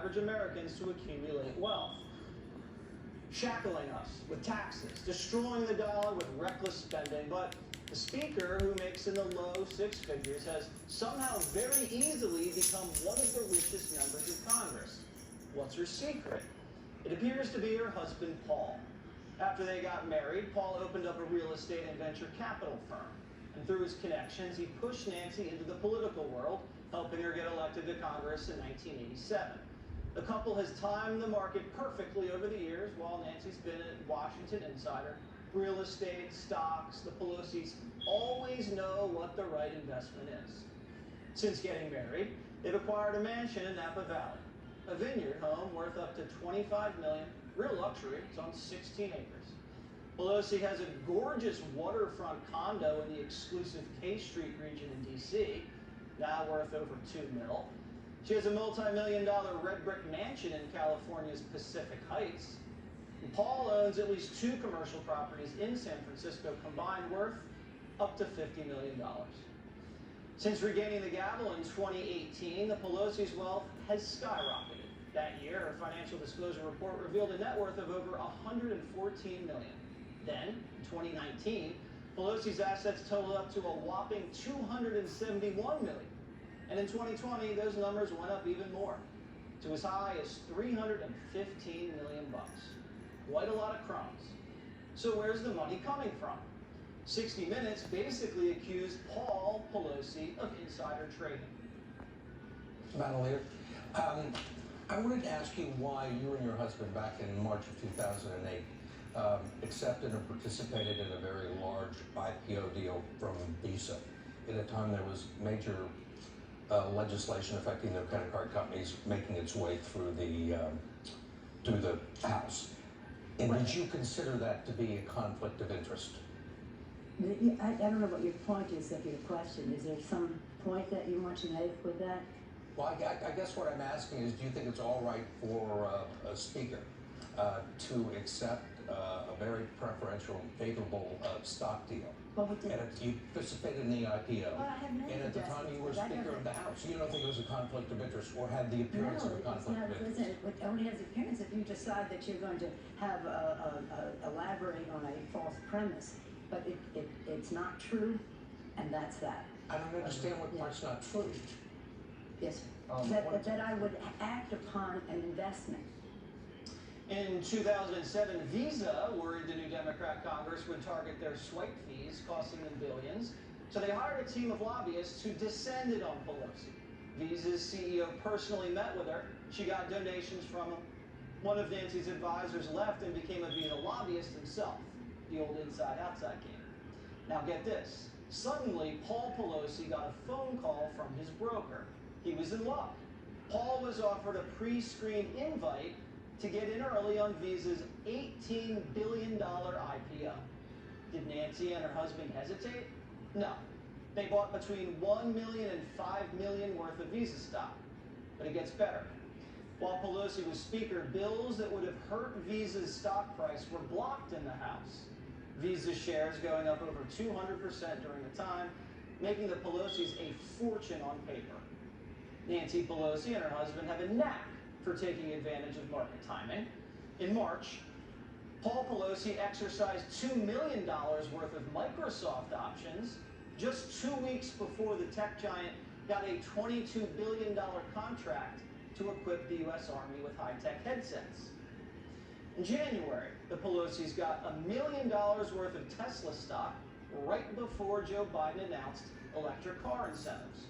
average Americans to accumulate wealth, shackling us with taxes, destroying the dollar with reckless spending. But the speaker, who makes in the low six figures, has somehow very easily become one of the richest members of Congress. What's her secret? It appears to be her husband, Paul. After they got married, Paul opened up a real estate and venture capital firm. And through his connections, he pushed Nancy into the political world, helping her get elected to Congress in 1987. The couple has timed the market perfectly over the years while Nancy's been a Washington insider. Real estate, stocks, the Pelosis always know what the right investment is. Since getting married, they've acquired a mansion in Napa Valley, a vineyard home worth up to $25 million, real luxury. It's on 16 acres. Pelosi has a gorgeous waterfront condo in the exclusive K Street region in D.C., now worth over $2 million. She has a multi-million-dollar red brick mansion in California's Pacific Heights. And Paul owns at least 2 commercial properties in San Francisco, combined worth up to $50 million. Since regaining the gavel in 2018, the Pelosi's wealth has skyrocketed. That year, her financial disclosure report revealed a net worth of over $114 million. Then, in 2019, Pelosi's assets totaled up to a whopping $271 million. And in 2020, those numbers went up even more, to as high as $315 million. Quite a lot of crumbs. So where's the money coming from? 60 Minutes basically accused Paul Pelosi of insider trading. Madam Leader, I wanted to ask you why you and your husband back in March of 2008 accepted and participated in a very large IPO deal from Visa at a time there was major legislation affecting the credit card companies making its way through the House. And did you consider that to be a conflict of interest? I don't know what your point is of your question. Is there some point that you want to make with that? Well, I guess what I'm asking is, do you think it's all right for a speaker to accept a very preferential, favorable stock deal? Well, and you participated in the IPO, well, I have no and at the time you were Speaker of the House. You don't think it was a conflict of interest or had the appearance of a conflict of interest? No, it only has the appearance if you decide that you're going to have elaborate on a false premise. But it's not true, and that's that. I don't understand what part's not true. Yes, that I would act upon an investment. In 2007, Visa worried the new Democrat Congress would target their swipe fees, costing them billions. So they hired a team of lobbyists who descended on Pelosi. Visa's CEO personally met with her. She got donations from him. One of Nancy's advisors left and became a Visa lobbyist himself. The old inside-outside game. Now get this. Suddenly, Paul Pelosi got a phone call from his broker. He was in luck. Paul was offered a pre-screened invite to get in early on Visa's $18 billion IPO. Did Nancy and her husband hesitate? No. They bought between $1 million and $5 million worth of Visa stock. But it gets better. While Pelosi was Speaker, bills that would have hurt Visa's stock price were blocked in the House. Visa shares going up over 200% during the time, making the Pelosis a fortune on paper. Nancy Pelosi and her husband have a knack for taking advantage of market timing. In March, Paul Pelosi exercised $2 million worth of Microsoft options just 2 weeks before the tech giant got a $22 billion contract to equip the U.S. Army with high-tech headsets. In January, the Pelosis got $1 million worth of Tesla stock right before Joe Biden announced electric car incentives.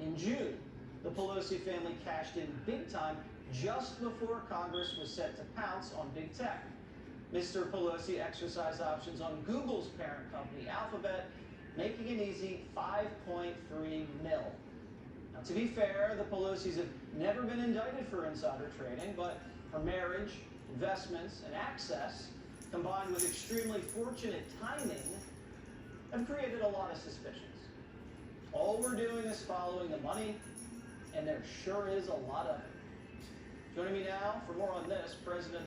In June, the Pelosi family cashed in big time just before Congress was set to pounce on big tech. Mr. Pelosi exercised options on Google's parent company, Alphabet, making an easy $5.3 million. Now, to be fair, the Pelosis have never been indicted for insider trading, but her marriage, investments, and access, combined with extremely fortunate timing, have created a lot of suspicions. All we're doing is following the money, and there sure is a lot of it. Joining me now for more on this, President